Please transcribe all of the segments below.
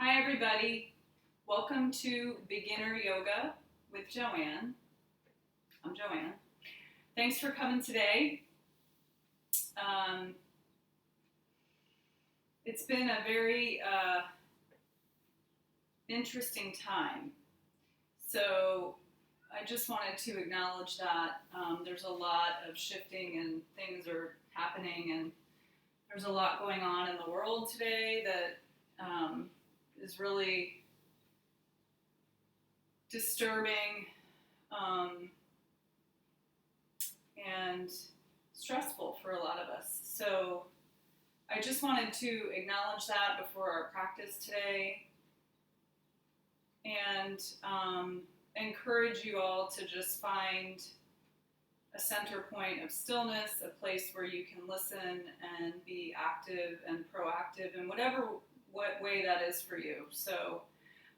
Hi everybody, welcome to Beginner Yoga with Joanne. I'm Joanne. Thanks for coming today. It's been a very interesting time. So I just wanted to acknowledge that there's a lot of shifting and things are happening, and there's a lot going on in the world today that is really disturbing and stressful for a lot of us. So I just wanted to acknowledge that before our practice today and encourage you all to just find a center point of stillness, a place where you can listen and be active and proactive in what way that is for you. So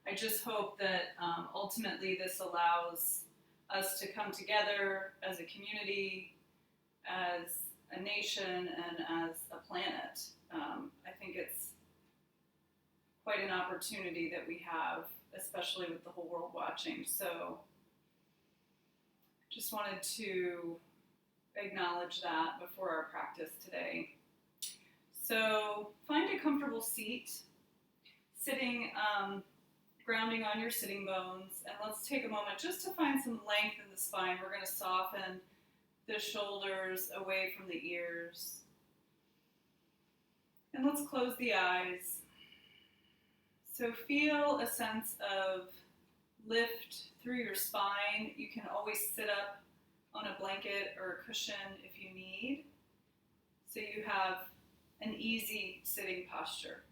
I just hope that ultimately this allows us to come together as a community, as a nation, and as a planet. I think it's quite an opportunity that we have, especially with the whole world watching. So just wanted to acknowledge that before our practice today. So find a comfortable seat, sitting, grounding on your sitting bones, and let's take a moment just to find some length in the spine. We're going to soften the shoulders away from the ears. And let's close the eyes. So feel a sense of lift through your spine. You can always sit up on a blanket or a cushion if you need, so you have an easy sitting posture.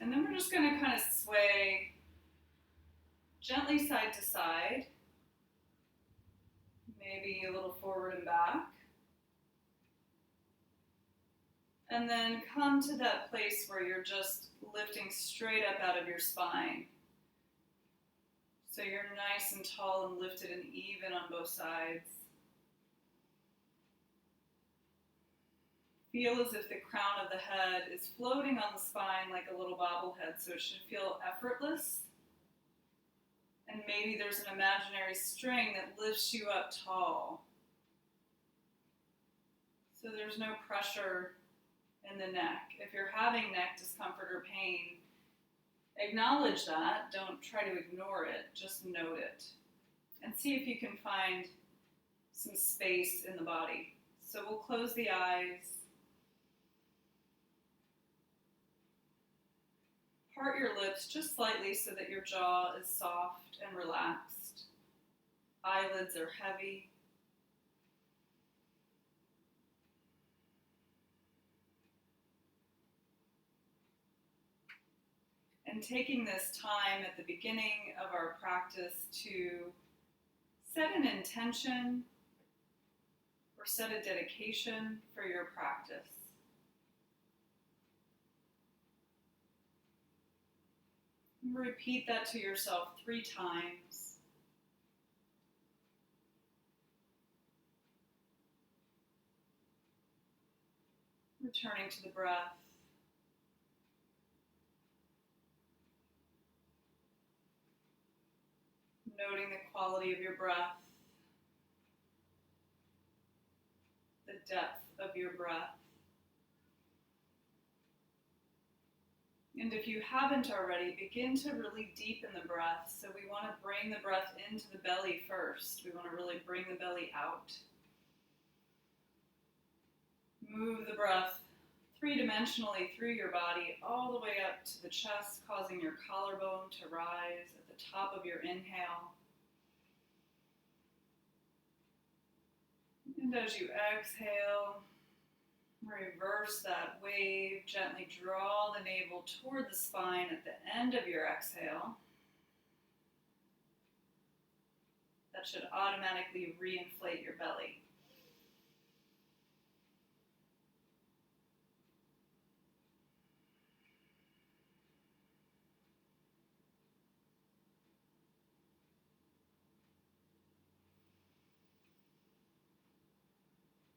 And then we're just going to kind of sway gently side to side, maybe a little forward and back. And then come to that place where you're just lifting straight up out of your spine. So you're nice and tall and lifted and even on both sides. Feel as if the crown of the head is floating on the spine like a little bobblehead, so it should feel effortless. And maybe there's an imaginary string that lifts you up tall. So there's no pressure in the neck. If you're having neck discomfort or pain, acknowledge that. Don't try to ignore it, just note it. And see if you can find some space in the body. So we'll close the eyes. Part your lips just slightly so that your jaw is soft and relaxed. Eyelids are heavy. And taking this time at the beginning of our practice to set an intention or set a dedication for your practice. Repeat that to yourself 3 times. Returning to the breath. Noting the quality of your breath, the depth of your breath. And if you haven't already, begin to really deepen the breath. So we want to bring the breath into the belly first. We want to really bring the belly out. Move the breath 3-dimensionally through your body, all the way up to the chest, causing your collarbone to rise at the top of your inhale. And as you exhale, reverse that wave. Gently draw the navel toward the spine at the end of your exhale. That should automatically reinflate your belly.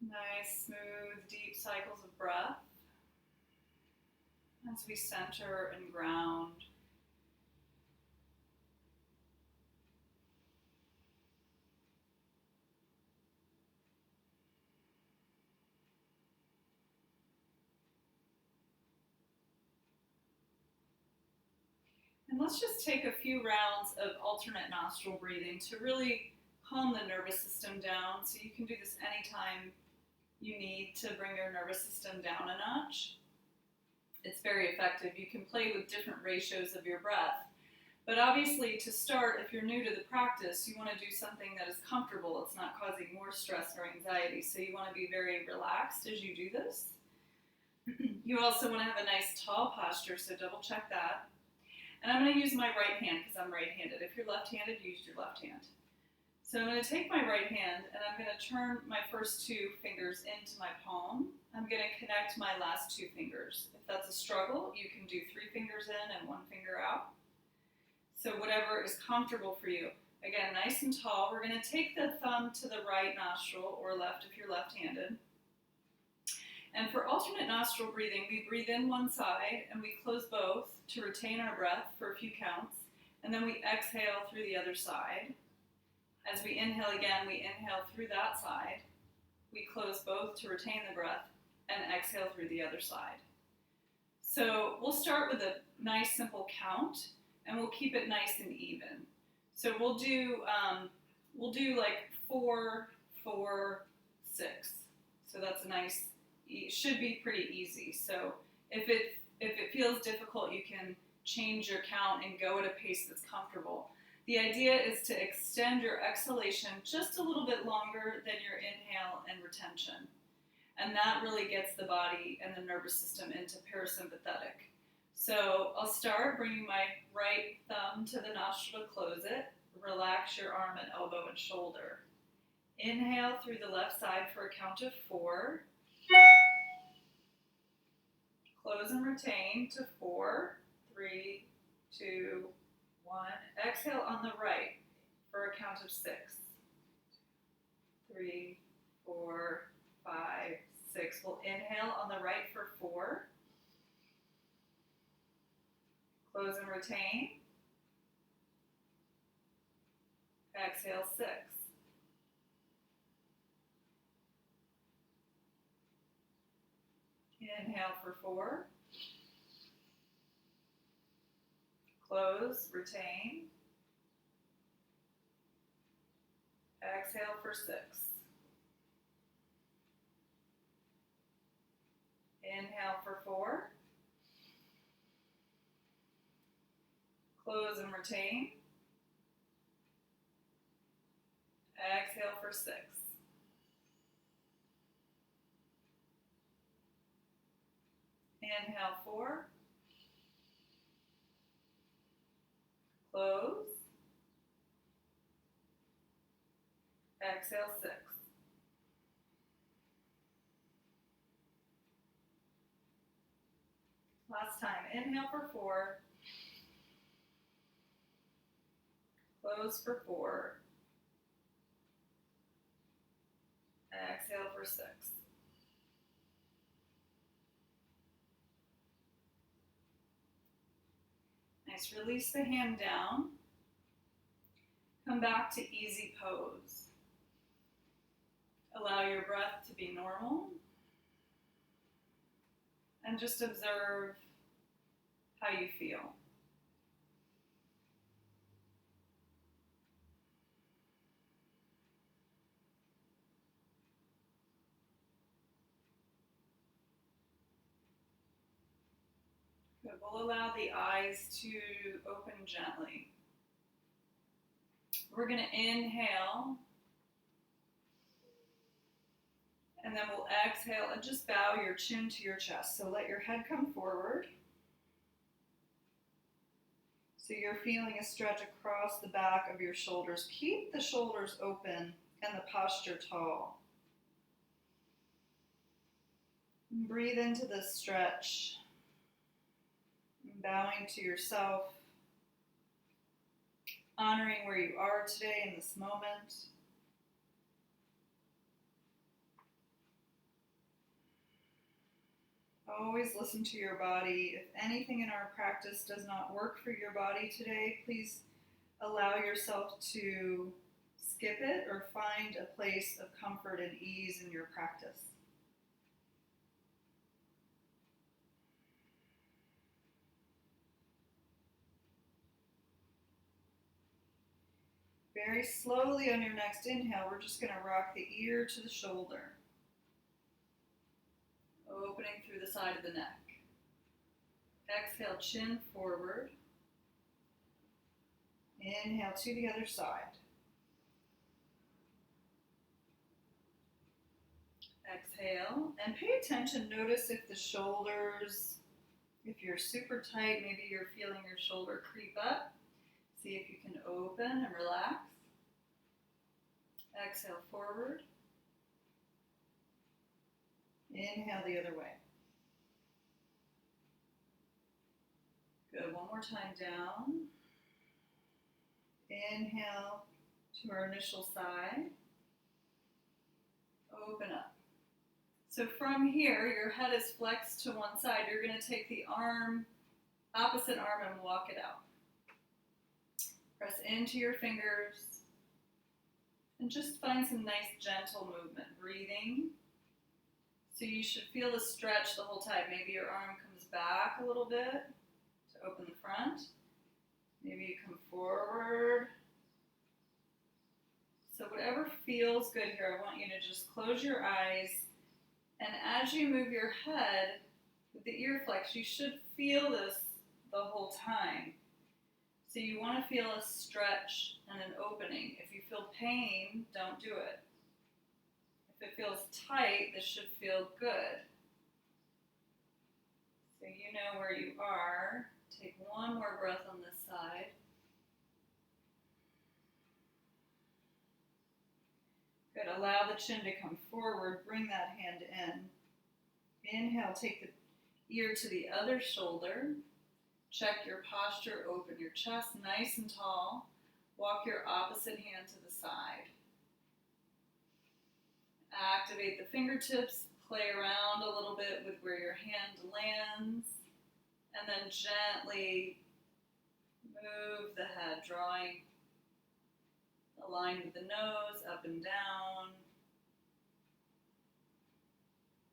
Nice, smooth, deep cycles of breath. as we center and ground. And let's just take a few rounds of alternate nostril breathing to really calm the nervous system down. So you can do this anytime you need to bring your nervous system down a notch. It's very effective. You can play with different ratios of your breath. But obviously, to start, if you're new to the practice, you want to do something that is comfortable. It's not causing more stress or anxiety. So you want to be very relaxed as you do this. You also want to have a nice tall posture, so double check that. And I'm going to use my right hand because I'm right-handed. If you're left-handed, use your left hand. So I'm going to take my right hand and I'm going to turn my first two fingers into my palm. I'm going to connect my last two fingers. If that's a struggle, you can do 3 fingers in and 1 finger out. So whatever is comfortable for you. Again, nice and tall. We're going to take the thumb to the right nostril or left if you're left-handed. And for alternate nostril breathing, we breathe in one side and we close both to retain our breath for a few counts. And then we exhale through the other side. As we inhale again, we inhale through that side. We close both to retain the breath and exhale through the other side. So we'll start with a nice simple count and we'll keep it nice and even. So we'll do like 4, 4, 6. So that's a nice. It should be pretty easy. So if it feels difficult, you can change your count and go at a pace that's comfortable. The idea is to extend your exhalation just a little bit longer than your inhale and retention. And that really gets the body and the nervous system into parasympathetic. So I'll start bringing my right thumb to the nostril to close it. Relax your arm and elbow and shoulder. Inhale through the left side for a count of 4. Close and retain to 4, 3, 2, 1. Exhale on the right for a count of 6. 3, 4, 5, 6. We'll inhale on the right for 4. Close and retain. Exhale 6. Inhale for 4. Close, retain. Exhale for 6. Inhale for 4. Close and retain. Exhale for 6. Inhale 4. Close. Exhale 6. Last time. Inhale for 4. Close for 4. Exhale for 6. Nice. Release the hand down. Come back to easy pose. Allow your breath to be normal. And just observe how you feel. Good. We'll allow the eyes to open gently. We're going to inhale. And then we'll exhale and just bow your chin to your chest. So let your head come forward. So you're feeling a stretch across the back of your shoulders. Keep the shoulders open and the posture tall. Breathe into this stretch. Bowing to yourself. Honoring where you are today in this moment. Always listen to your body. If anything in our practice does not work for your body today, please allow yourself to skip it or find a place of comfort and ease in your practice. Very slowly on your next inhale, we're just going to rock the ear to the shoulder, opening through the side of the neck. Exhale, chin forward. Inhale to the other side. Exhale, and pay attention. Notice if the shoulders, if you're super tight, maybe you're feeling your shoulder creep up. See if you can open and relax. Exhale forward. Inhale the other way. Good, one more time down. Inhale to our initial side. Open up. So from here, your head is flexed to one side. You're going to take the arm, opposite arm, and walk it out. Press into your fingers and just find some nice gentle movement. Breathing. So you should feel the stretch the whole time. Maybe your arm comes back a little bit to open the front. Maybe you come forward. So whatever feels good here, I want you to just close your eyes. And as you move your head with the ear flex, you should feel this the whole time. So you want to feel a stretch and an opening. If you feel pain, don't do it. If it feels tight, this should feel good. So you know where you are. Take one more breath on this side. Good. Allow the chin to come forward. Bring that hand in. Inhale, take the ear to the other shoulder. Check your posture. Open your chest nice and tall. Walk your opposite hand to the side. Activate the fingertips. Play around a little bit with where your hand lands. And then gently move the head, drawing a line with the nose, up and down.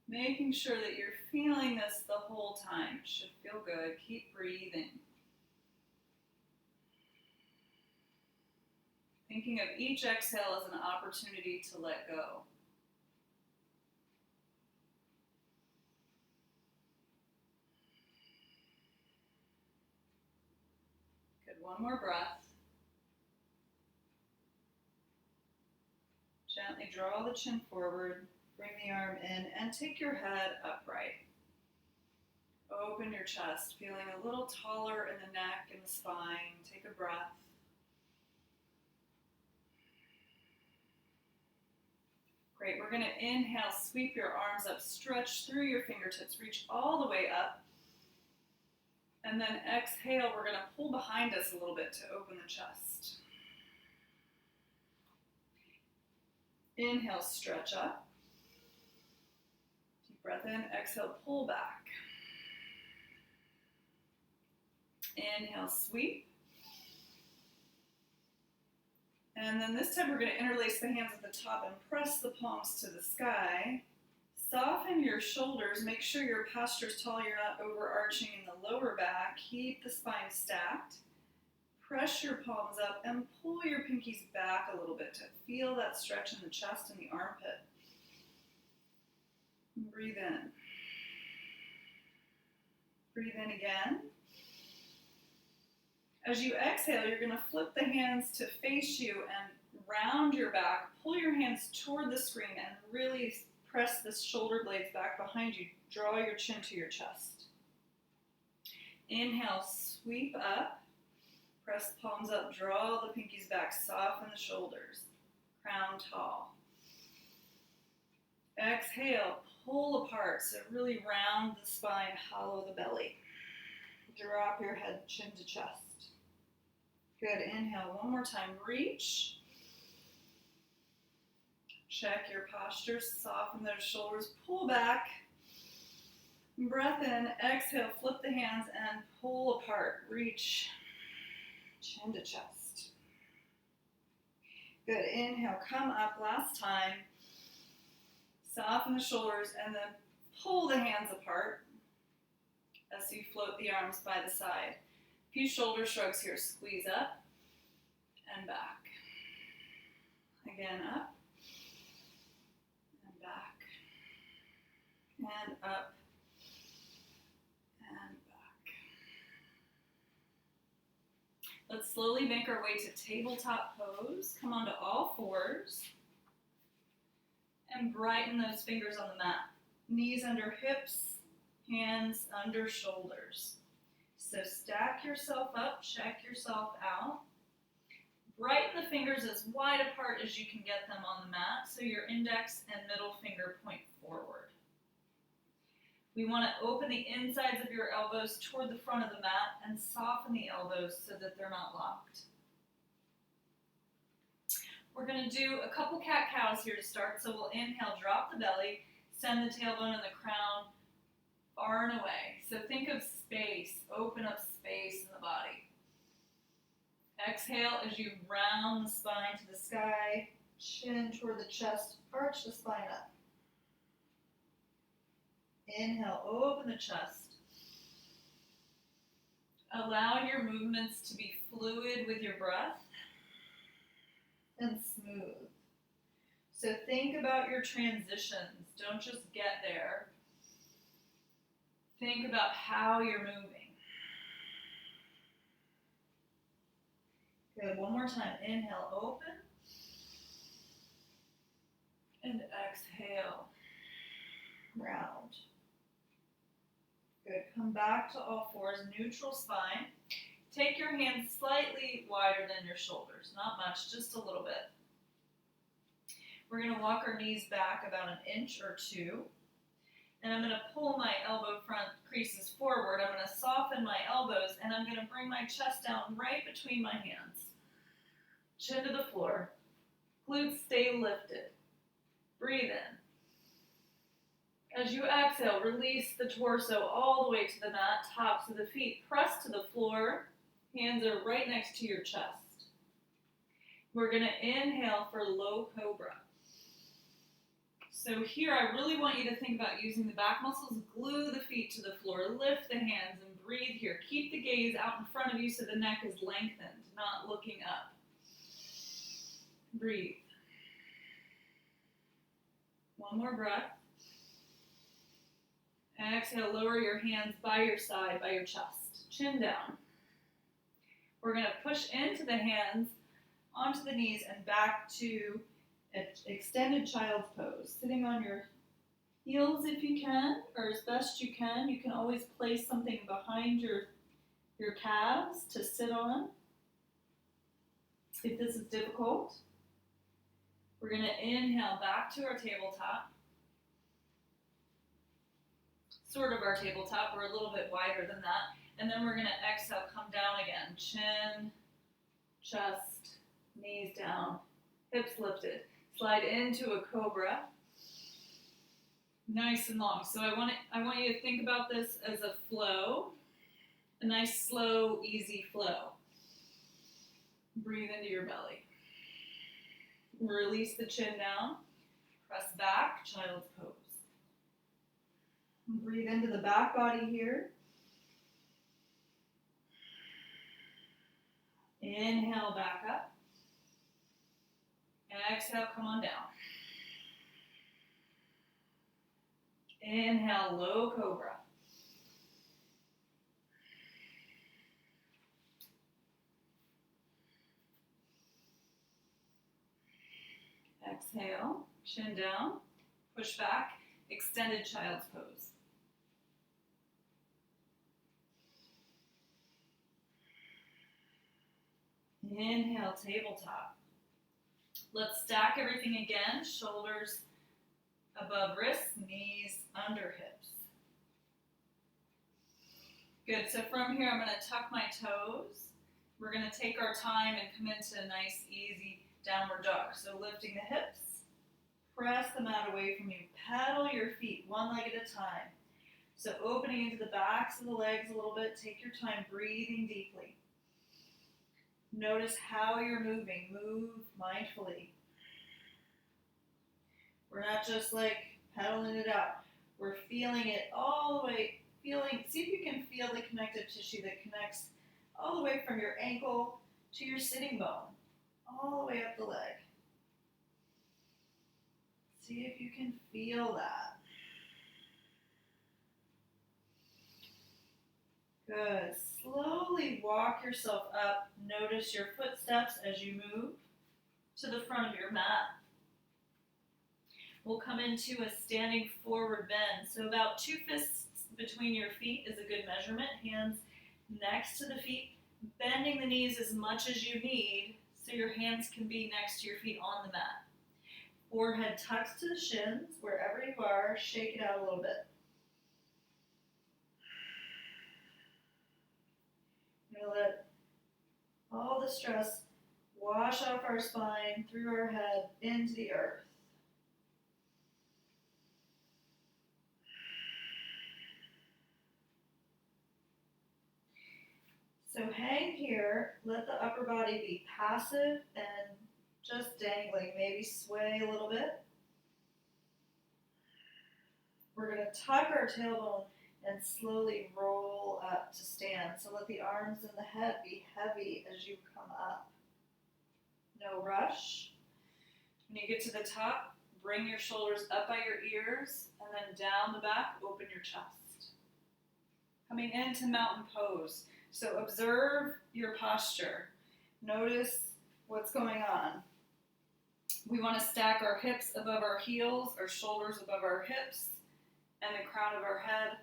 Making sure that you're feeling this the whole time. It should feel good. Keep breathing. Thinking of each exhale as an opportunity to let go. Good, one more breath. Gently draw the chin forward, bring the arm in, and take your head upright. Open your chest, feeling a little taller in the neck and the spine. Take a breath. Great, we're going to inhale, sweep your arms up, stretch through your fingertips, reach all the way up. And then exhale, we're going to pull behind us a little bit to open the chest. Inhale, stretch up. Deep breath in, exhale, pull back. Inhale, sweep. And then this time we're going to interlace the hands at the top and press the palms to the sky. Soften your shoulders. Make sure your posture is tall. You're not overarching in the lower back. Keep the spine stacked. Press your palms up and pull your pinkies back a little bit to feel that stretch in the chest and the armpit. Breathe in. Breathe in again. As you exhale, you're going to flip the hands to face you and round your back. Pull your hands toward the screen and really press the shoulder blades back behind you. Draw your chin to your chest. Inhale, sweep up. Press the palms up, draw the pinkies back, soften the shoulders. Crown tall. Exhale, pull apart. So really round the spine, hollow the belly. Drop your head, chin to chest. Good, inhale one more time, reach. Check your posture, soften those shoulders, pull back. Breath in, exhale, flip the hands and pull apart. Reach chin to chest. Good, inhale, come up, last time. Soften the shoulders and then pull the hands apart as you float the arms by the side. A few shoulder shrugs here, squeeze up and back. Again, up and back and up and back. Let's slowly make our way to tabletop pose. Come onto all fours and brighten those fingers on the mat. Knees under hips, hands under shoulders. So stack yourself up, check yourself out. Brighten the fingers as wide apart as you can get them on the mat so your index and middle finger point forward. We want to open the insides of your elbows toward the front of the mat and soften the elbows so that they're not locked. We're going to do a couple cat-cows here to start, so we'll inhale, drop the belly, send the tailbone and the crown far and away. So think of space, open up space in the body. Exhale as you round the spine to the sky, chin toward the chest, arch the spine up. Inhale, open the chest. Allow your movements to be fluid with your breath and smooth. So think about your transitions. Don't just get there. Think about how you're moving. Good, one more time. Inhale, open. And exhale, round. Good, come back to all fours, neutral spine. Take your hands slightly wider than your shoulders, not much, just a little bit. We're going to walk our knees back about an inch or two. And I'm going to pull my elbow front creases forward. I'm going to soften my elbows, and I'm going to bring my chest down right between my hands. Chin to the floor. Glutes stay lifted. Breathe in. As you exhale, release the torso all the way to the mat, tops of the feet. Press to the floor. Hands are right next to your chest. We're going to inhale for low cobra. So here I really want you to think about using the back muscles, glue the feet to the floor, lift the hands and breathe here. Keep the gaze out in front of you so the neck is lengthened, not looking up. Breathe. One more breath. Exhale, lower your hands by your side, by your chest. Chin down. We're going to push into the hands, onto the knees, and back to extended child's pose. Sitting on your heels if you can, or as best you can. You can always place something behind your calves to sit on. If this is difficult, we're going to inhale back to our tabletop. Sort of our tabletop, we're a little bit wider than that. And then we're going to exhale, come down again. Chin, chest, knees down, hips lifted. Slide into a cobra. Nice and long. So I want you to think about this as a flow. A nice, slow, easy flow. Breathe into your belly. Release the chin down. Press back, child's pose. Breathe into the back body here. Inhale, back up. Exhale, come on down. Inhale, low cobra. Exhale, chin down, push back, extended child's pose. Inhale, tabletop. Let's stack everything again. Shoulders above wrists, knees under hips. Good, so from here I'm going to tuck my toes. We're going to take our time and come into a nice, easy downward dog. So lifting the hips, press the mat away from you. Pedal your feet one leg at a time. So opening into the backs of the legs a little bit. Take your time breathing deeply. Notice how you're moving. Move mindfully. We're not just like pedaling it out. We're feeling it all the way. See if you can feel the connective tissue that connects all the way from your ankle to your sitting bone, all the way up the leg. See if you can feel that. Good. Slowly walk yourself up. Notice your footsteps as you move to the front of your mat. We'll come into a standing forward bend. So about 2 fists between your feet is a good measurement. Hands next to the feet, bending the knees as much as you need so your hands can be next to your feet on the mat. Forehead tucks to the shins, wherever you are, shake it out a little bit. We're going to let all the stress wash off our spine, through our head, into the earth. So hang here, let the upper body be passive and just dangling, maybe sway a little bit. We're going to tuck our tailbone and slowly roll up to stand. So let the arms and the head be heavy as you come up. No rush. When you get to the top, bring your shoulders up by your ears and then down the back, open your chest. Coming into mountain pose. So observe your posture. Notice what's going on. We want to stack our hips above our heels, our shoulders above our hips, and the crown of our head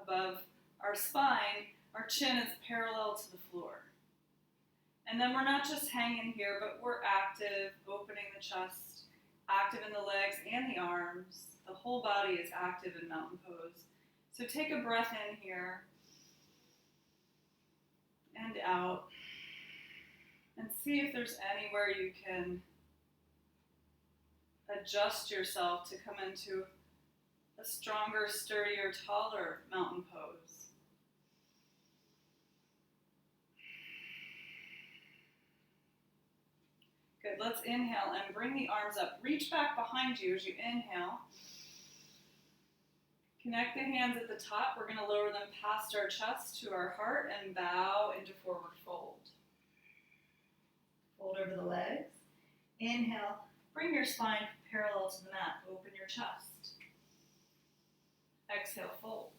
above our spine. Our chin is parallel to the floor. And then we're not just hanging here, but we're active, opening the chest, active in the legs and the arms. The whole body is active in mountain pose. So take a breath in here and out, and see if there's anywhere you can adjust yourself to come into a stronger, sturdier, taller mountain pose. Good, let's inhale and bring the arms up. Reach back behind you as you inhale. Connect the hands at the top. We're going to lower them past our chest to our heart and bow into forward fold. Fold over the legs. Inhale. Bring your spine parallel to the mat. Open your chest. Exhale, fold.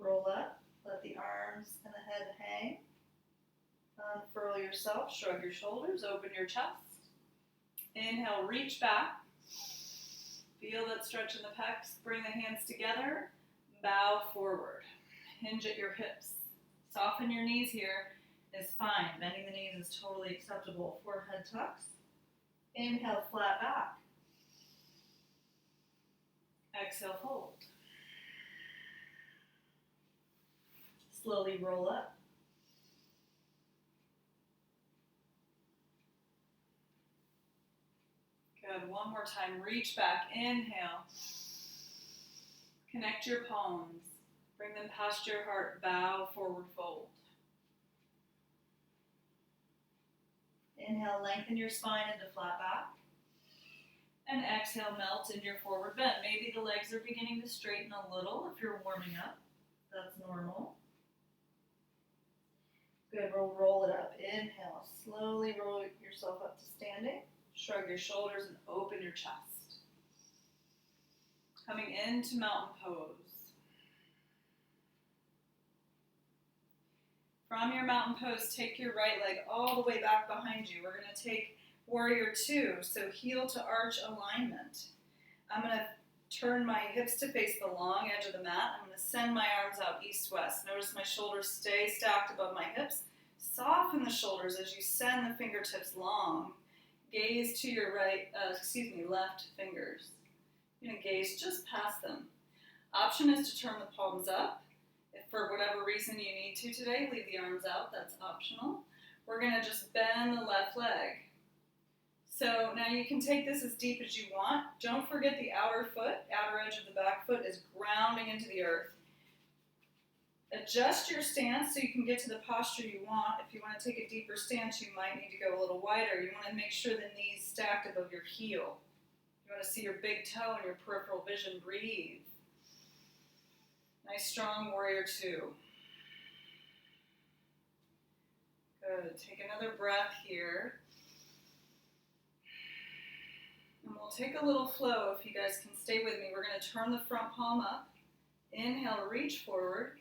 Roll up. Let the arms and the head hang. Unfurl yourself. Shrug your shoulders. Open your chest. Inhale, reach back. Feel that stretch in the pecs. Bring the hands together. Bow forward. Hinge at your hips. Soften your knees here is fine. Bending the knees is totally acceptable. Forehead tucks. Inhale, flat back. Exhale, fold. Slowly roll up. Good. One more time. Reach back. Inhale. Connect your palms. Bring them past your heart. Bow, forward fold. Inhale, lengthen your spine into flat back. And exhale, melt into your forward bend. Maybe the legs are beginning to straighten a little if you're warming up. That's normal. Good. We'll roll it up. Inhale. Slowly roll yourself up to standing. Shrug your shoulders and open your chest. Coming into mountain pose. From your mountain pose, take your right leg all the way back behind you. We're going to take warrior two, so heel to arch alignment. I'm going to turn my hips to face the long edge of the mat. I'm going to send my arms out east-west. Notice my shoulders stay stacked above my hips. Soften the shoulders as you send the fingertips long. Gaze to your left fingers. You're going to gaze just past them. Option is to turn the palms up. If for whatever reason you need to today, leave the arms out. That's optional. We're going to just bend the left leg. So now you can take this as deep as you want. Don't forget the outer foot, outer edge of the back foot is grounding into the earth. Adjust your stance so you can get to the posture you want. If you want to take a deeper stance, you might need to go a little wider. You want to make sure the knees stacked above your heel. You want to see your big toe and your peripheral vision. Breathe. Nice strong warrior two. Good. Take another breath here. And we'll take a little flow if you guys can stay with me. We're going to turn the front palm up. Inhale, reach forward.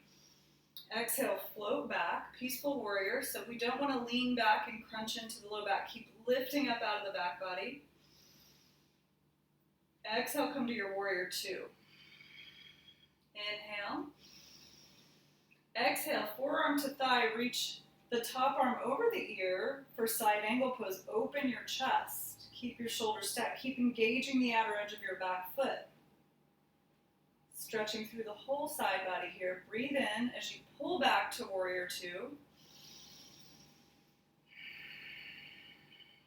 Exhale, float back. Peaceful warrior. So we don't want to lean back and crunch into the low back. Keep lifting up out of the back body. Exhale, come to your warrior two. Inhale. Exhale, forearm to thigh. Reach the top arm over the ear for side angle pose. Open your chest. Keep your shoulders stacked. Keep engaging the outer edge of your back foot. Stretching through the whole side body here. Breathe in as you pull back to warrior two.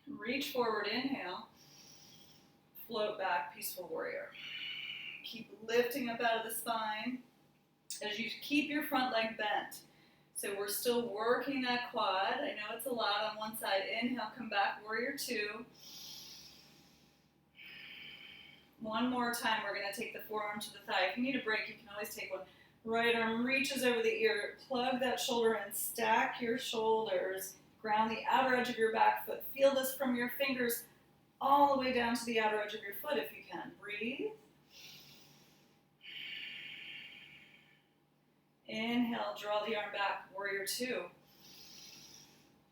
Reach forward, inhale. Float back, peaceful warrior. Keep lifting up out of the spine as you keep your front leg bent. So we're still working that quad. I know it's a lot on one side. Inhale, come back, warrior two. One more time, we're going to take the forearm to the thigh. If you need a break, you can always take one. Right arm reaches over the ear. Plug that shoulder in. Stack your shoulders. Ground the outer edge of your back foot. Feel this from your fingers all the way down to the outer edge of your foot if you can. Breathe. Inhale, draw the arm back, warrior two.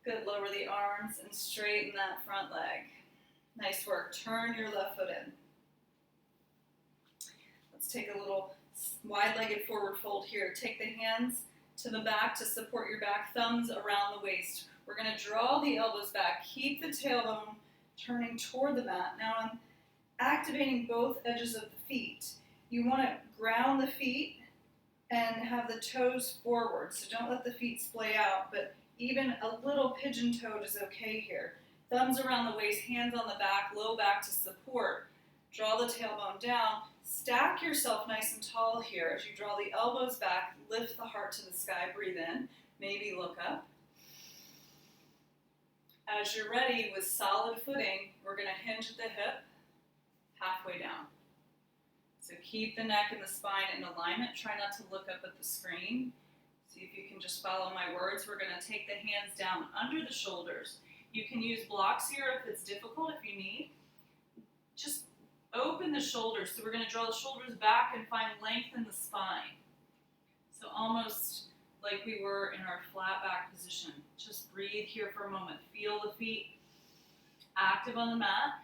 Good, lower the arms and straighten that front leg. Nice work. Turn your left foot in. Let's take a little wide-legged forward fold here. Take the hands to the back to support your back, thumbs around the waist. We're going to draw the elbows back. Keep the tailbone turning toward the mat. Now I'm activating both edges of the feet. You want to ground the feet and have the toes forward. So don't let the feet splay out, but even a little pigeon-toed is okay here. Thumbs around the waist, hands on the back, low back to support. Draw the tailbone down. Stack yourself nice and tall here. As you draw the elbows back, lift the heart to the sky, breathe in, maybe look up. As you're ready with solid footing, we're going to hinge at the hip, halfway down. So keep the neck and the spine in alignment. Try not to look up at the screen. See if you can just follow my words. We're going to take the hands down under the shoulders. You can use blocks here if it's difficult, if you need. Just open the shoulders. So we're going to draw the shoulders back and find length in the spine. So almost like we were in our flat back position. Just breathe here for a moment. Feel the feet active on the mat.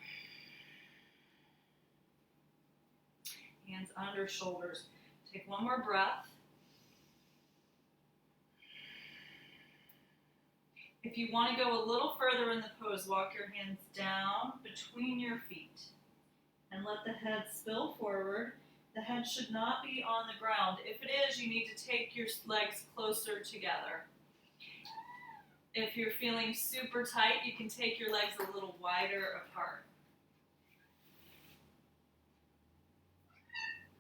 Hands under shoulders. Take one more breath. If you want to go a little further in the pose, walk your hands down between your feet and let the head spill forward. The head should not be on the ground. If it is, you need to take your legs closer together. If you're feeling super tight, you can take your legs a little wider apart.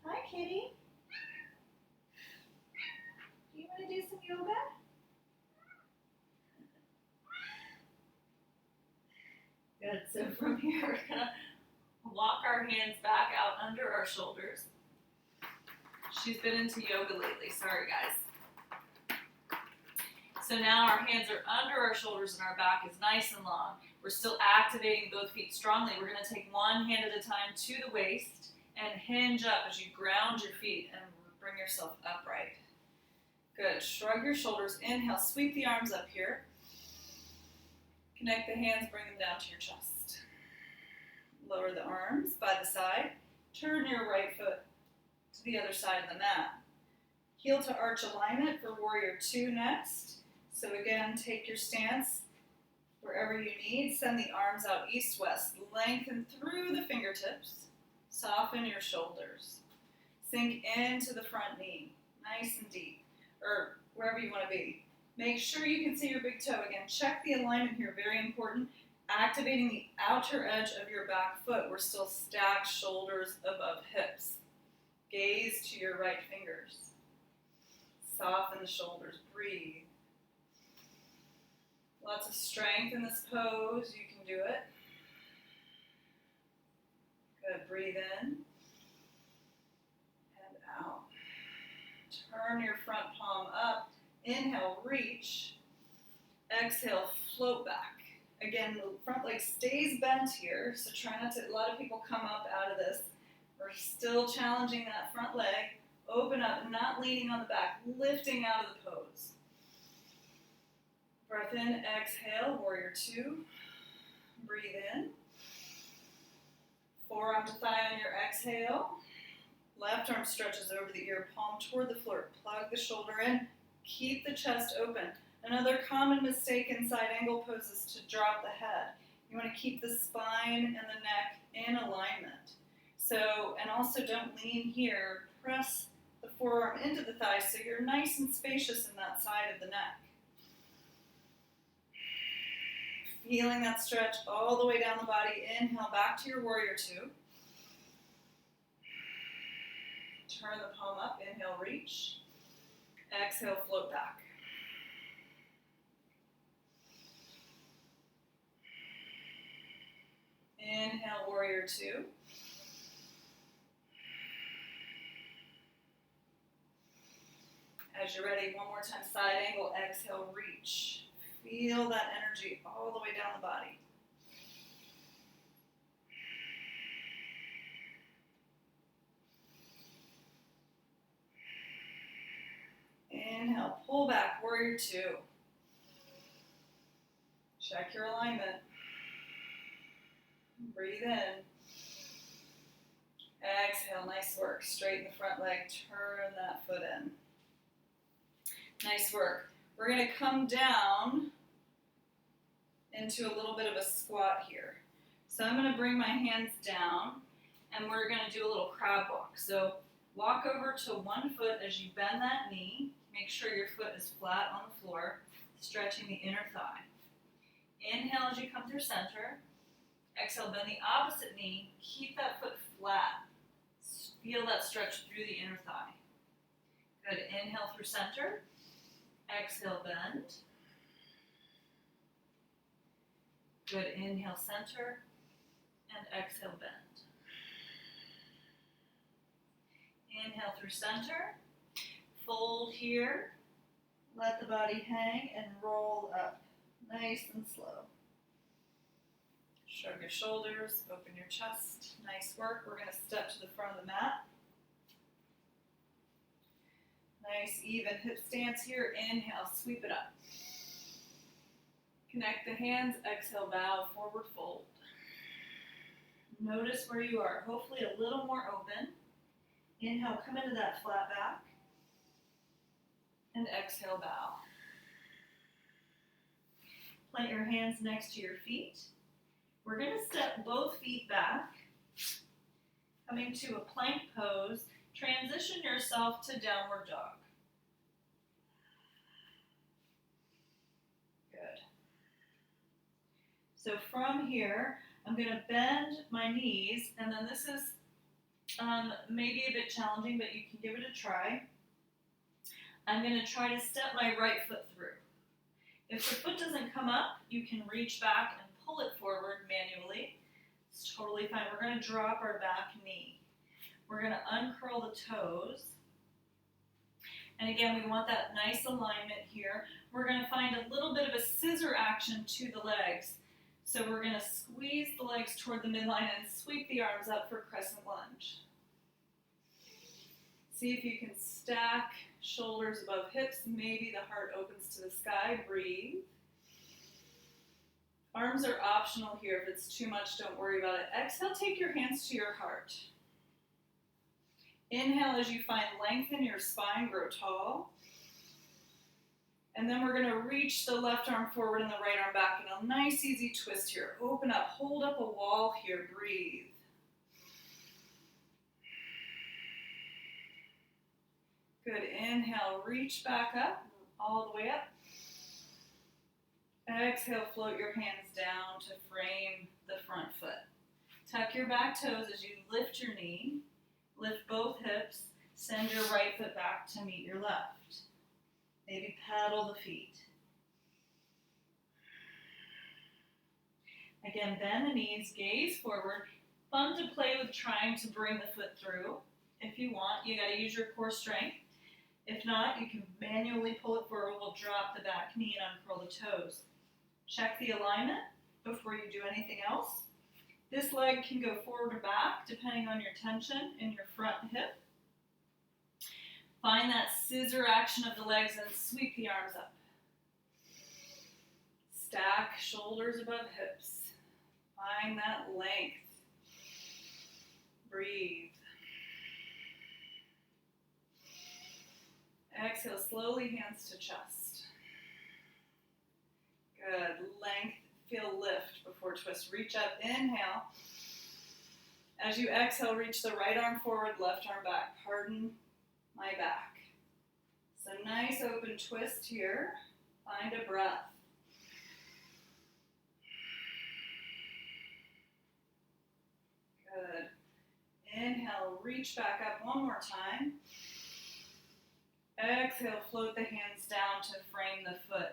Hi, kitty. Do you want to do some yoga? Good. So from here, we're going to walk our hands back out under our shoulders. She's been into yoga lately. Sorry, guys. So now our hands are under our shoulders and our back is nice and long. We're still activating both feet strongly. We're going to take one hand at a time to the waist and hinge up as you ground your feet and bring yourself upright. Good. Shrug your shoulders. Inhale. Sweep the arms up here. Connect the hands. Bring them down to your chest. Lower the arms by the side. Turn your right foot to the other side of the mat. Heel to arch alignment for warrior two next. So again, take your stance wherever you need. Send the arms out east-west. Lengthen through the fingertips. Soften your shoulders. Sink into the front knee, nice and deep, or wherever you want to be. Make sure you can see your big toe. Again, check the alignment here, very important. activating the outer edge of your back foot. We're still stacked, shoulders above hips. Gaze to your right fingers. Soften the shoulders. Breathe. Lots of strength in this pose. You can do it. Good. Breathe in and out. Turn your front palm up. Inhale, reach. Exhale, float back. Again, the front leg stays bent here, so try not to, a lot of people come up out of this. We're still challenging that front leg. Open up, not leaning on the back, lifting out of the pose. Breath in, exhale, warrior two. Breathe in. Forearm to thigh on your exhale. Left arm stretches over the ear, palm toward the floor. Plug the shoulder in. Keep the chest open. Another common mistake in side angle poses is to drop the head. You want to keep the spine and the neck in alignment. So, and also don't lean here. Press the forearm into the thigh so you're nice and spacious in that side of the neck. Feeling that stretch all the way down the body. Inhale back to your warrior two. Turn the palm up. Inhale, reach. Exhale, float back. Inhale, warrior two. As you're ready, one more time, side angle, exhale, reach. Feel that energy all the way down the body. Inhale, pull back, warrior two. Check your alignment. Breathe in. Exhale, nice work. Straighten the front leg, turn that foot in. Nice work. We're going to come down into a little bit of a squat here. So I'm going to bring my hands down and we're going to do a little crab walk. So walk over to one foot as you bend that knee. Make sure your foot is flat on the floor, stretching the inner thigh. Inhale as you come through center. Exhale, bend the opposite knee. Keep that foot flat. Feel that stretch through the inner thigh. Good. Inhale through center. Exhale, bend. Good. Inhale, center. And exhale, bend. Inhale through center. Fold here. Let the body hang and roll up. Nice and slow. Shrug your shoulders, open your chest. Nice work. We're going to step to the front of the mat. Nice even hip stance here. Inhale, sweep it up. Connect the hands. Exhale, bow, forward fold. Notice where you are. Hopefully a little more open. Inhale, come into that flat back. And exhale, bow. Plant your hands next to your feet. We're going to step both feet back, coming to a plank pose. Transition yourself to downward dog. Good. So from here, I'm going to bend my knees, and then this is maybe a bit challenging, but you can give it a try. I'm going to try to step my right foot through. If the foot doesn't come up, you can reach back and pull it forward manually. It's totally fine. We're going to drop our back knee. We're going to uncurl the toes. And again, we want that nice alignment here. We're going to find a little bit of a scissor action to the legs. So we're going to squeeze the legs toward the midline and sweep the arms up for crescent lunge. See if you can stack shoulders above hips. Maybe the heart opens to the sky. Breathe. Arms are optional here. If it's too much, don't worry about it. Exhale, take your hands to your heart. Inhale as you find length in your spine, grow tall. And then we're going to reach the left arm forward and the right arm back in a nice easy twist here. Open up, hold up a wall here, breathe. Good, inhale, reach back up, all the way up. Exhale, float your hands down to frame the front foot. Tuck your back toes as you lift your knee. Lift both hips. Send your right foot back to meet your left. Maybe pedal the feet. Again, bend the knees, gaze forward. Fun to play with trying to bring the foot through. If you want, you gotta use your core strength. If not, you can manually pull it forward. We'll drop the back knee and uncurl the toes. Check the alignment before you do anything else. This leg can go forward or back depending on your tension in your front hip. Find that scissor action of the legs and sweep the arms up. Stack shoulders above hips. Find that length. Breathe. Exhale, slowly hands to chest. Good. Length, feel lift before twist. Reach up, inhale. As you exhale, reach the right arm forward, left arm back. Pardon my back. So nice open twist here. Find a breath. Good. Inhale, reach back up one more time. Exhale, float the hands down to frame the foot.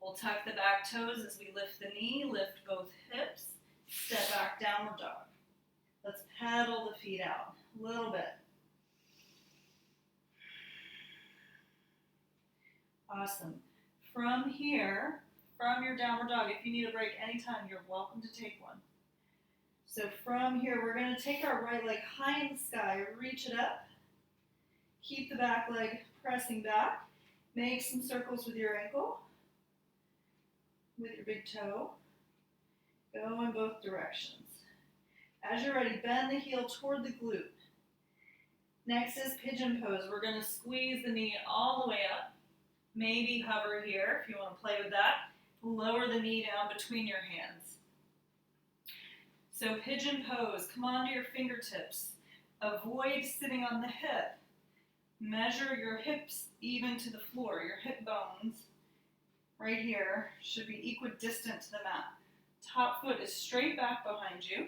We'll tuck the back toes as we lift the knee, lift both hips, step back, downward dog. Let's pedal the feet out a little bit. Awesome. From here, from your downward dog, if you need a break anytime, you're welcome to take one. So from here, we're going to take our right leg high in the sky, reach it up. Keep the back leg pressing back. Make some circles with your ankle, with your big toe. Go in both directions. As you're ready, bend the heel toward the glute. Next is pigeon pose. We're going to squeeze the knee all the way up. Maybe hover here if you want to play with that. Lower the knee down between your hands. So pigeon pose, come onto your fingertips. Avoid sitting on the hip. Measure your hips even to the floor. Your hip bones right here should be equidistant to the mat. Top foot is straight back behind you.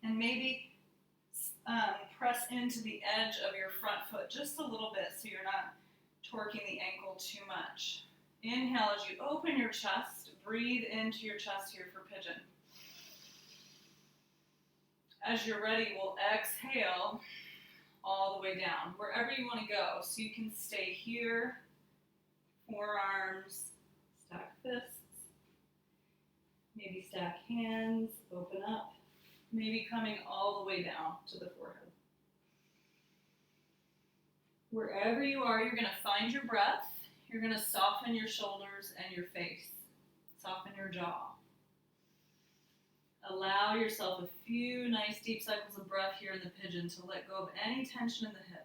And maybe press into the edge of your front foot just a little bit so you're not torquing the ankle too much. Inhale as you open your chest. Breathe into your chest here for pigeon. As you're ready, we'll exhale all the way down, wherever you want to go. So you can stay here, forearms, stack fists, maybe stack hands, open up, maybe coming all the way down to the forehead. Wherever you are, you're going to find your breath. You're going to soften your shoulders and your face. Soften your jaw. Allow yourself a few nice deep cycles of breath here in the pigeon to let go of any tension in the hip.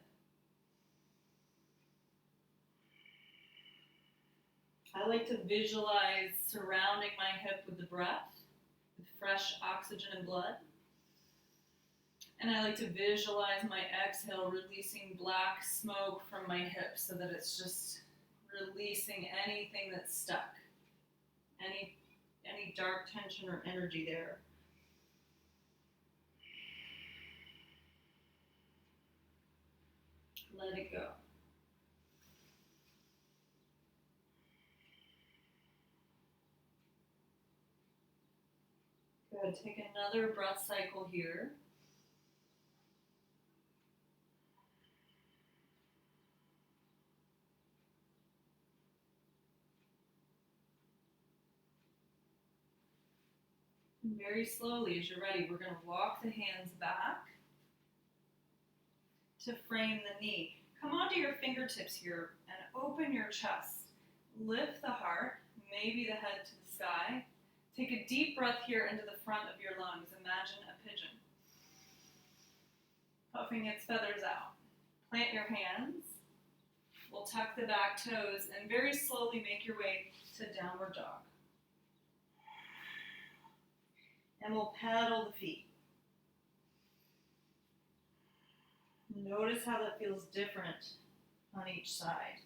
I like to visualize surrounding my hip with the breath, with fresh oxygen and blood. And I like to visualize my exhale releasing black smoke from my hip so that it's just releasing anything that's stuck, any dark tension or energy there. Let it go. Good. Take another breath cycle here. And very slowly, as you're ready, we're going to walk the hands back to frame the knee. Come onto your fingertips here and open your chest. Lift the heart, maybe the head to the sky. Take a deep breath here into the front of your lungs. Imagine a pigeon. Puffing its feathers out. Plant your hands. We'll tuck the back toes and very slowly make your way to downward dog. And we'll pedal the feet. Notice how that feels different on each side.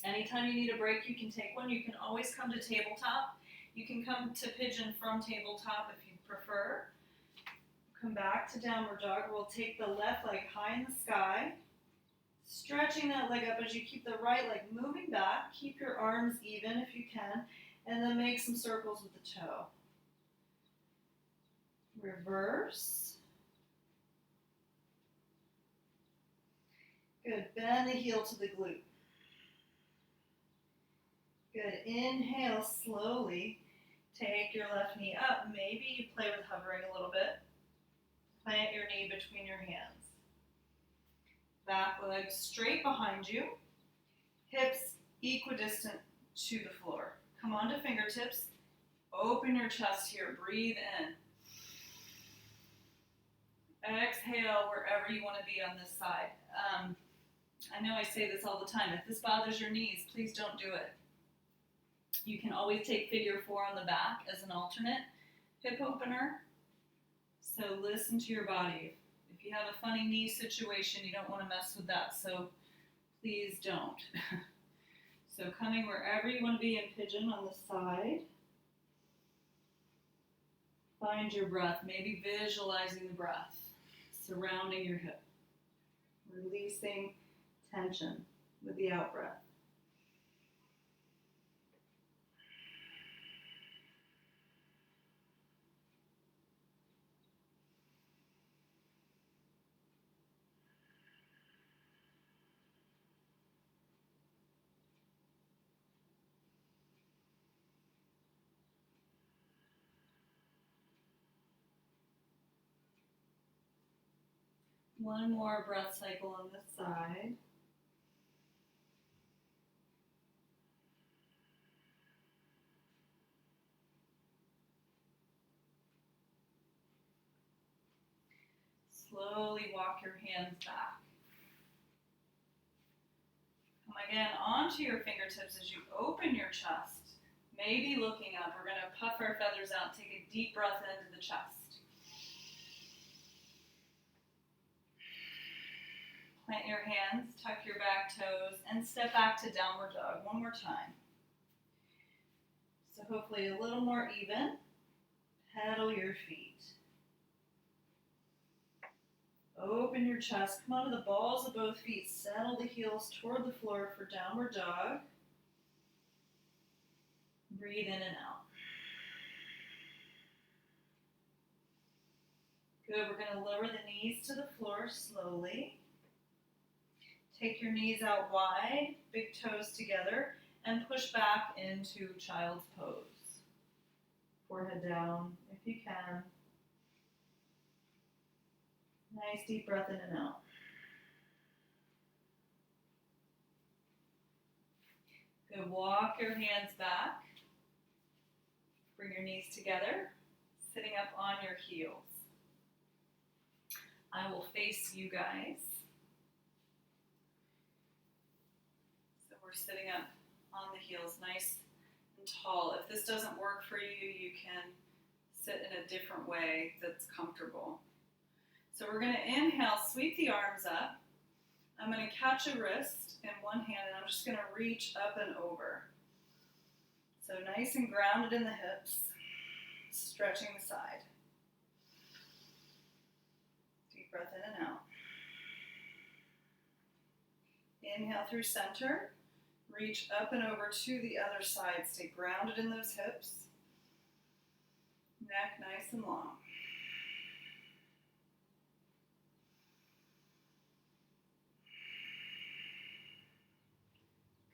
Anytime you need a break, you can take one. You can always come to tabletop. You can come to Pigeon from tabletop if you prefer. Come back to downward dog. We'll take the left leg high in the sky, stretching that leg up as you keep the right leg moving back. Keep your arms even if you can, and then make some circles with the toe. Reverse. Good. Bend the heel to the glute. Good. Inhale slowly. Take your left knee up. Maybe you play with hovering a little bit. Plant your knee between your hands. Back leg straight behind you. Hips equidistant to the floor. Come onto fingertips. Open your chest here. Breathe in. Exhale wherever you want to be on this side. I know I say this all the time. If this bothers your knees, please don't do it. You can always take figure 4 on the back as an alternate hip opener. So listen to your body. If you have a funny knee situation, you don't want to mess with that. So please don't. So coming wherever you want to be in Pigeon on the side. Find your breath. Maybe visualizing the breath surrounding your hip. Releasing tension with the out breath. One more breath cycle on this side. Slowly walk your hands back. Come again onto your fingertips as you open your chest. Maybe looking up. We're going to puff our feathers out. Take a deep breath into the chest. Plant your hands, tuck your back toes, and step back to downward dog one more time. So hopefully a little more even. Pedal your feet. Open your chest. Come onto the balls of both feet. Settle the heels toward the floor for downward dog. Breathe in and out. Good. We're going to lower the knees to the floor slowly. Take your knees out wide, big toes together, and push back into child's pose. Forehead down if you can. Nice deep breath in and out. Good. Walk your hands back. Bring your knees together, sitting up on your heels. I will face you guys. So we're sitting up on the heels, nice and tall. If this doesn't work for you, you can sit in a different way that's comfortable. So we're going to inhale, sweep the arms up. I'm going to catch a wrist in one hand, and I'm just going to reach up and over. So nice and grounded in the hips, stretching the side. Deep breath in and out. Inhale through center. Reach up and over to the other side. Stay grounded in those hips. Neck nice and long.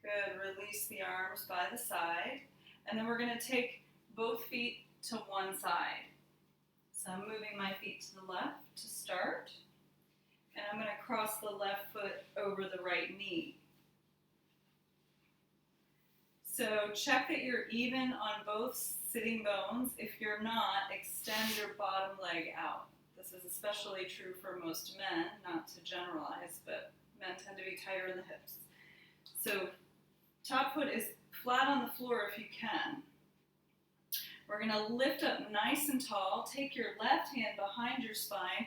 Good. Release the arms by the side. And then we're going to take both feet to one side. So I'm moving my feet to the left to start. And I'm going to cross the left foot over the right knee. So check that you're even on both sitting bones. If you're not, extend your bottom leg out. This is especially true for most men, not to generalize, but men tend to be tighter in the hips. So top foot is flat on the floor if you can. We're going to lift up nice and tall. Take your left hand behind your spine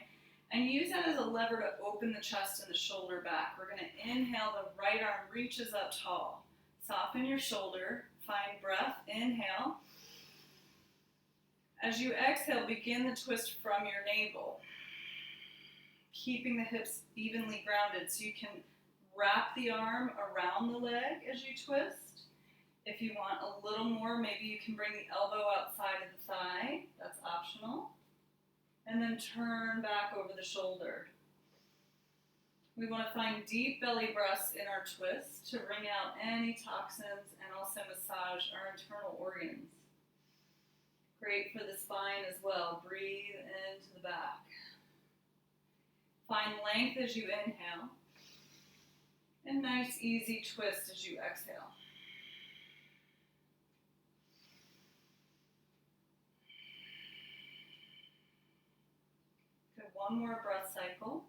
and use that as a lever to open the chest and the shoulder back. We're going to inhale, the right arm reaches up tall. Soften your shoulder. Find breath. Inhale. As you exhale, begin the twist from your navel, keeping the hips evenly grounded so you can wrap the arm around the leg as you twist. If you want a little more, maybe you can bring the elbow outside of the thigh. That's optional. And then turn back over the shoulder. We want to find deep belly breaths in our twist to wring out any toxins and also massage our internal organs. Great for the spine as well. Breathe into the back. Find length as you inhale. And nice, easy twist as you exhale. Good, one more breath cycle.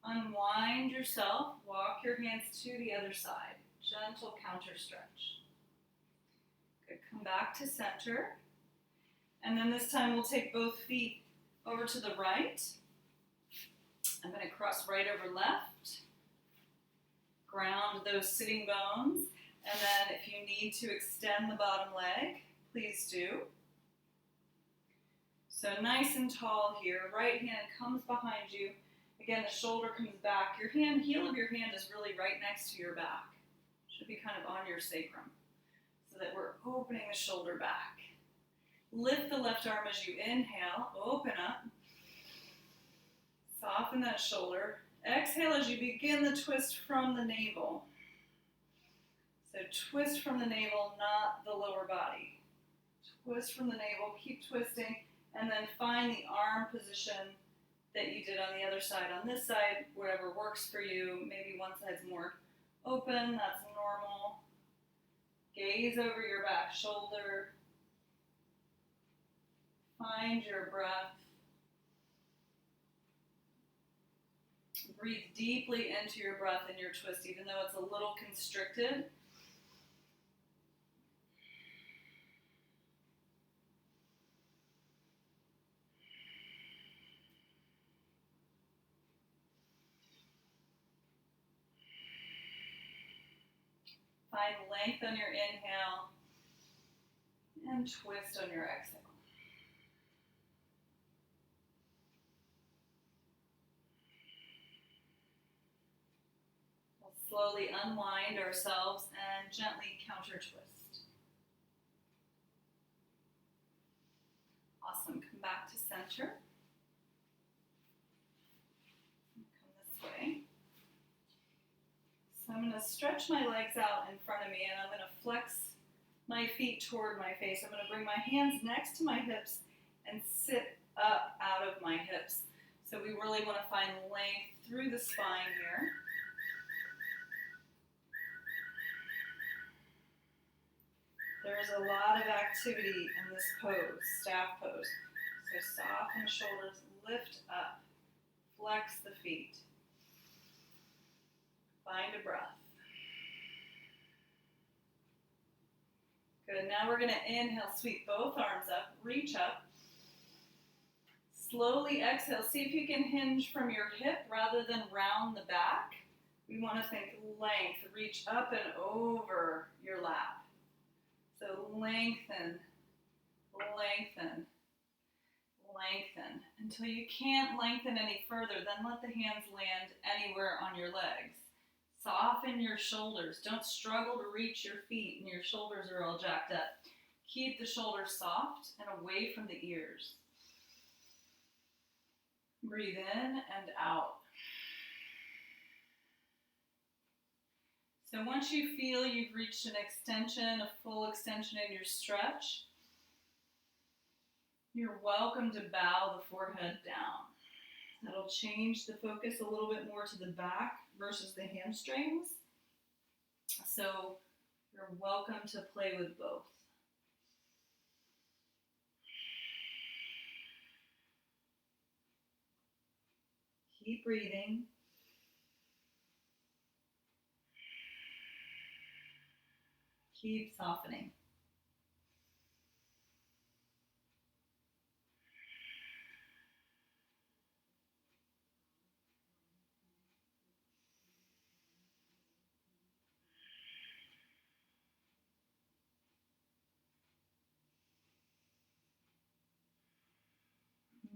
Unwind yourself, walk your hands to the other side. Gentle counter stretch. Good, come back to center. And then this time we'll take both feet over to the right. I'm going to cross right over left. Ground those sitting bones. And then if you need to extend the bottom leg, please do. So nice and tall here. Right hand comes behind you. Again, the shoulder comes back. Your hand, heel of your hand is really right next to your back. Should be kind of on your sacrum so that we're opening the shoulder back. Lift the left arm as you inhale. Open up. Soften that shoulder. Exhale as you begin the twist from the navel. So twist from the navel, not the lower body. Twist from the navel. Keep twisting. And then find the arm position that you did on the other side. On this side, whatever works for you. Maybe one side's more open, that's normal. Gaze over your back shoulder. Find your breath. Breathe deeply into your breath in your twist, even though it's a little constricted. Find length on your inhale and twist on your exhale. We'll slowly unwind ourselves and gently counter twist. Awesome. Come back to center. Come this way. So I'm going to stretch my legs out in front of me and I'm going to flex my feet toward my face. I'm going to bring my hands next to my hips and sit up out of my hips. So we really want to find length through the spine here. There is a lot of activity in this pose, staff pose. So soften shoulders, lift up, flex the feet. Find a breath. Good, now we're going to inhale, sweep both arms up, reach up. Slowly exhale, see if you can hinge from your hip rather than round the back. We want to think length, reach up and over your lap. So lengthen, lengthen, lengthen. Until you can't lengthen any further, then let the hands land anywhere on your legs. Soften your shoulders. Don't struggle to reach your feet and your shoulders are all jacked up. Keep the shoulders soft and away from the ears. Breathe in and out. So once you feel you've reached an extension, a full extension in your stretch, you're welcome to bow the forehead down. That'll change the focus a little bit more to the back versus the hamstrings. So you're welcome to play with both. Keep breathing. Keep softening.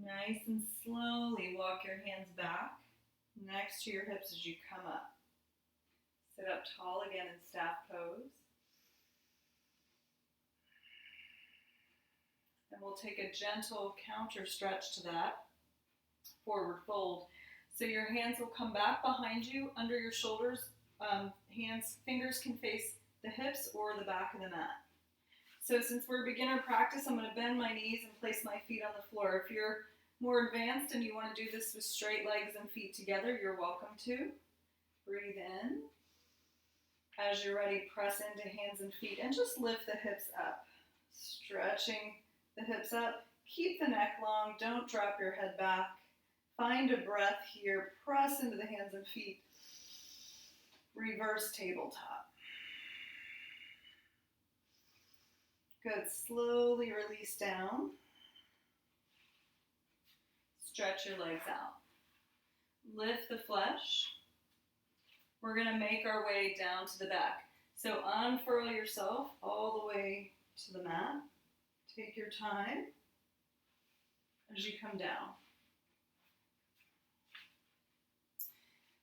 Nice and slowly walk your hands back next to your hips as you come up. Sit up tall again in staff pose. And we'll take a gentle counter stretch to that. Forward fold. So your hands will come back behind you under your shoulders. Fingers can face the hips or the back of the mat. So since we're beginner practice, I'm going to bend my knees and place my feet on the floor. If you're more advanced and you want to do this with straight legs and feet together, you're welcome to. Breathe in. As you're ready, press into hands and feet and just lift the hips up. Stretching the hips up. Keep the neck long. Don't drop your head back. Find a breath here. Press into the hands and feet. Reverse tabletop. Good. Slowly release down. Stretch your legs out. Lift the flesh. We're going to make our way down to the back. So unfurl yourself all the way to the mat. Take your time as you come down.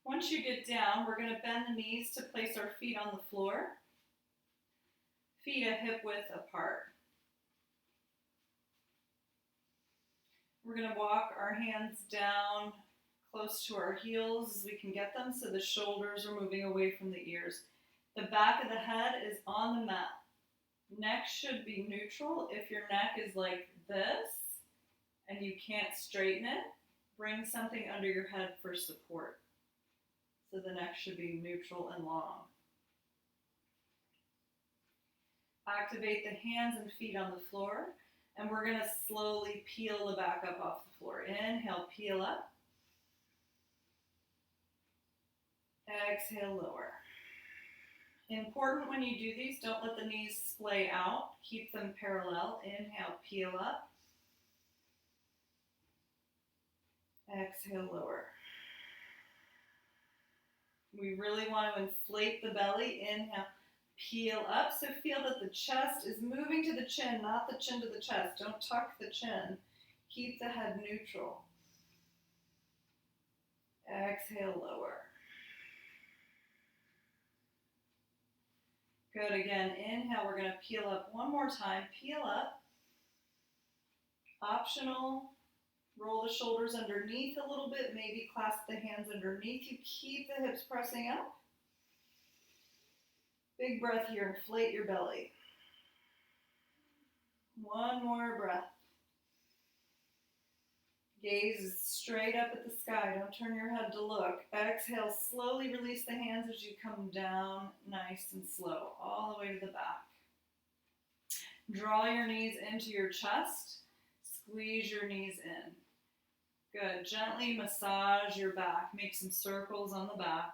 Once you get down, we're going to bend the knees to place our feet on the floor. Feet a hip width apart. We're going to walk our hands down close to our heels as we can get them so the shoulders are moving away from the ears. The back of the head is on the mat. Neck should be neutral. If your neck is like this and you can't straighten it, bring something under your head for support. So the neck should be neutral and long. Activate the hands and feet on the floor, and we're going to slowly peel the back up off the floor. Inhale, peel up. Exhale, lower. Important when you do these, don't let the knees splay out. Keep them parallel. Inhale, peel up. Exhale, lower. We really want to inflate the belly. Inhale, peel up. So feel that the chest is moving to the chin, not the chin to the chest. Don't tuck the chin. Keep the head neutral. Exhale, lower. Good. Again, inhale. We're going to peel up one more time. Peel up. Optional. Roll the shoulders underneath a little bit. Maybe clasp the hands underneath you. Keep the hips pressing up. Big breath here. Inflate your belly. One more breath. Gaze straight up at the sky. Don't turn your head to look. Exhale. Slowly release the hands as you come down nice and slow, all the way to the back. Draw your knees into your chest. Squeeze your knees in. Good. Gently massage your back. Make some circles on the back.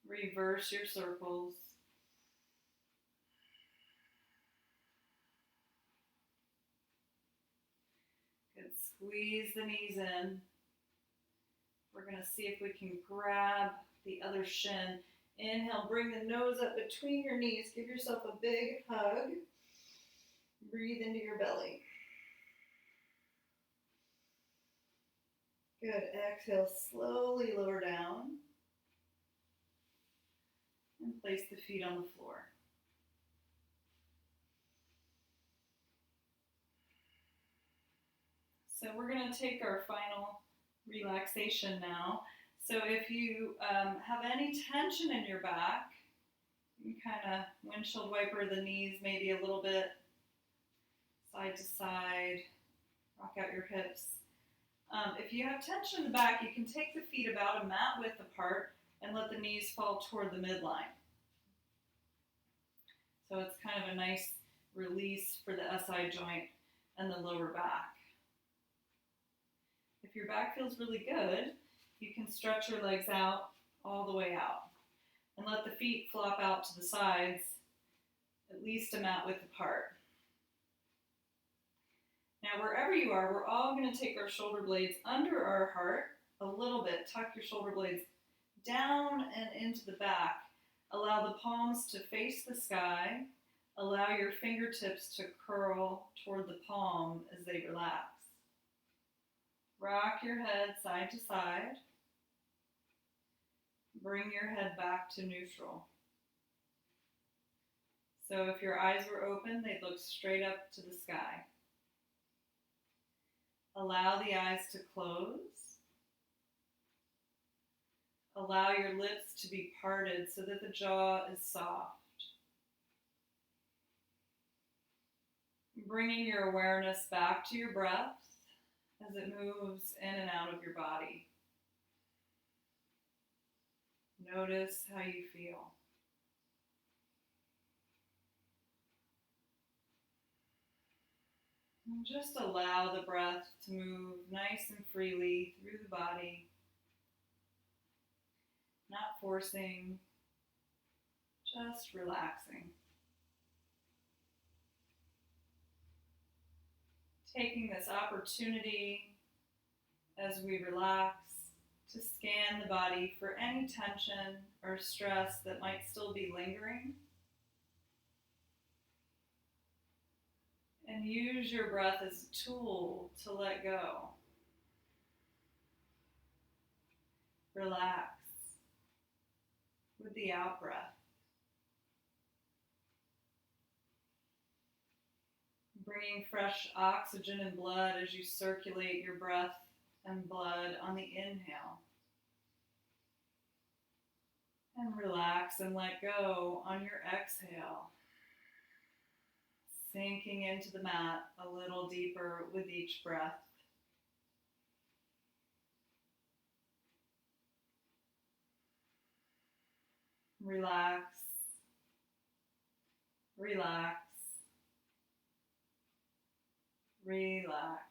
Reverse your circles. Good. Squeeze the knees in. We're going to see if we can grab the other shin. Inhale, bring the nose up between your knees. Give yourself a big hug. Breathe into your belly. Good. Exhale, slowly lower down. And place the feet on the floor. So we're going to take our final relaxation now. So if you have any tension in your back, you can kind of windshield wiper the knees maybe a little bit, side to side, rock out your hips. If you have tension in the back, you can take the feet about a mat width apart and let the knees fall toward the midline. So it's kind of a nice release for the SI joint and the lower back. If your back feels really good, you can stretch your legs out all the way out and let the feet flop out to the sides, at least a mat width apart. Now, wherever you are, we're all going to take our shoulder blades under our heart a little bit. Tuck your shoulder blades down and into the back. Allow the palms to face the sky. Allow your fingertips to curl toward the palm as they relax. Rock your head side to side. Bring your head back to neutral. So if your eyes were open, they'd look straight up to the sky. Allow the eyes to close. Allow your lips to be parted so that the jaw is soft. Bringing your awareness back to your breath as it moves in and out of your body. Notice how you feel. And just allow the breath to move nice and freely through the body, not forcing, just relaxing. Taking this opportunity as we relax to scan the body for any tension or stress that might still be lingering. And use your breath as a tool to let go. Relax with the out breath. Bringing fresh oxygen and blood as you circulate your breath and blood on the inhale. And relax and let go on your exhale. Sinking into the mat a little deeper with each breath. Relax, relax, relax.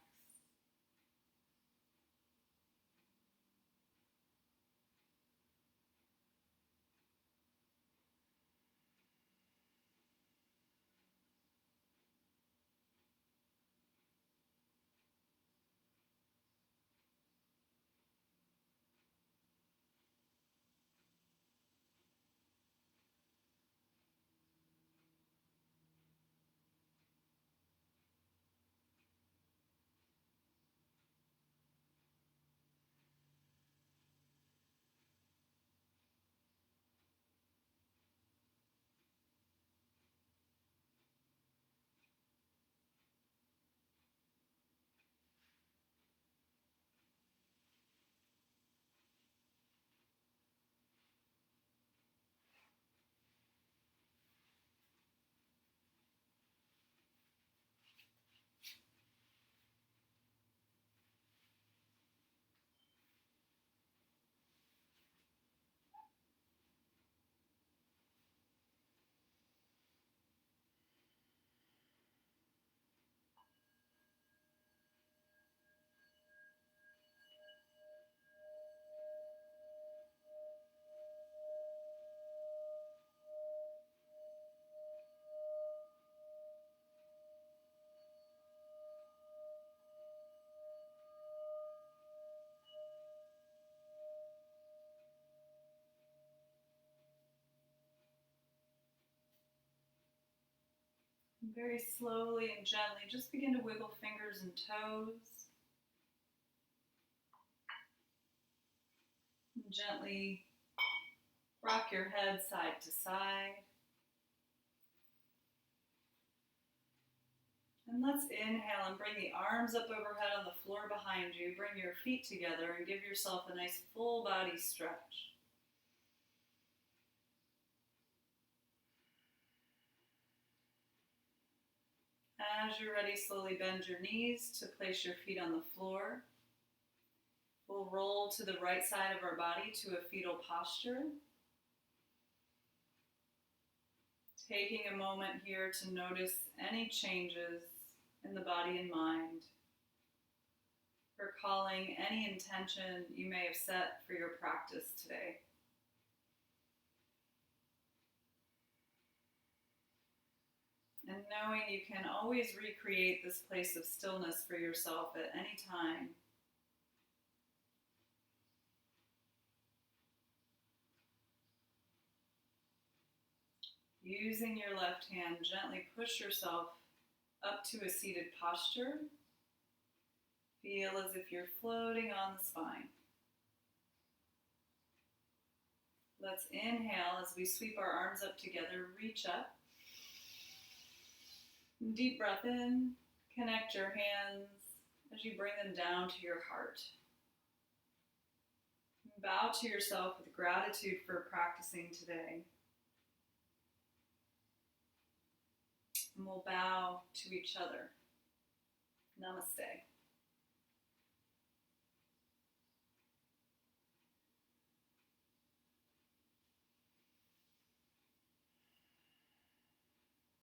Very slowly and gently, just begin to wiggle fingers and toes. And gently rock your head side to side. And let's inhale and bring the arms up overhead on the floor behind you. Bring your feet together and give yourself a nice full body stretch. As you're ready, slowly bend your knees to place your feet on the floor. We'll roll to the right side of our body to a fetal posture. Taking a moment here to notice any changes in the body and mind. Recalling any intention you may have set for your practice today. And knowing you can always recreate this place of stillness for yourself at any time. Using your left hand, gently push yourself up to a seated posture. Feel as if you're floating on the spine. Let's inhale as we sweep our arms up together, reach up. Deep breath in, connect your hands as you bring them down to your heart. Bow to yourself with gratitude for practicing today. And we'll bow to each other. Namaste.